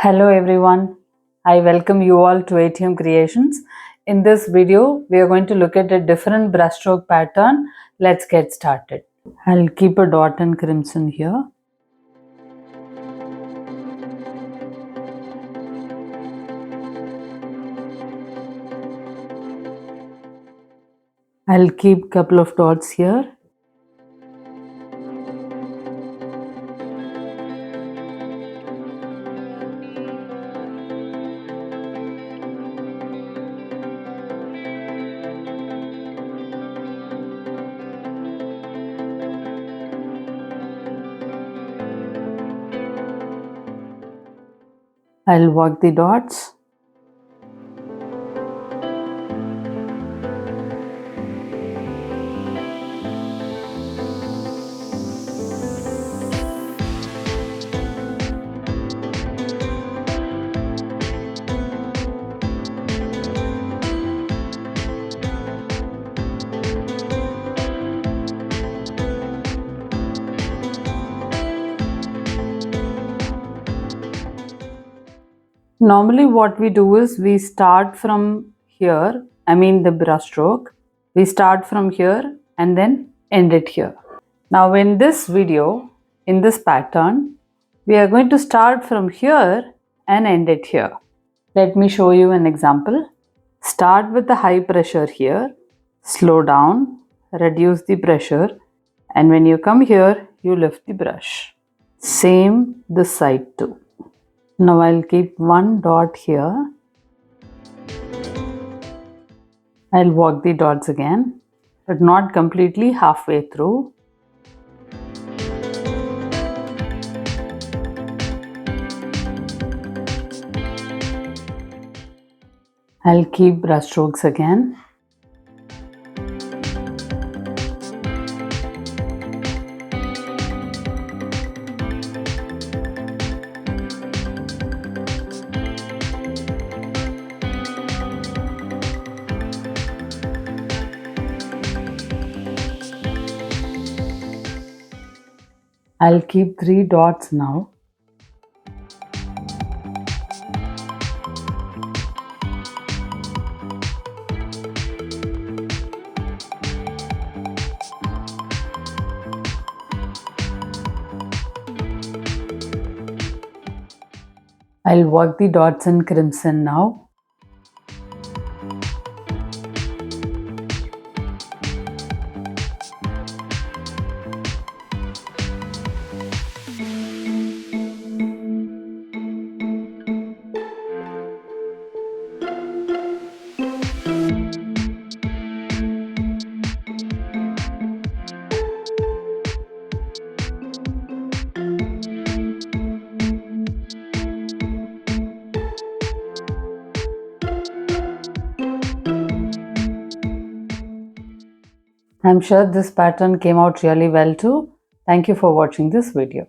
Hello everyone, I welcome you all to ATM Creations. In this video, we are going to look at a different brushstroke pattern. Let's get started. I'll keep a dot and crimson here. I'll keep couple of dots here. I'll work the dots. Normally what we do is we start from here, the brush stroke. We start from here and then end it here. Now in this video, in this pattern, we are going to start from here and end it here. Let me show you an example. Start with the high pressure here, slow down, reduce the pressure, and when you come here, you lift the brush. Same this side too. Now I'll keep one dot here. I'll work the dots again, but not completely, halfway through. I'll keep brush strokes again. I'll keep 3 dots now. I'll work the dots in crimson now. I'm sure this pattern came out really well too. Thank you for watching this video.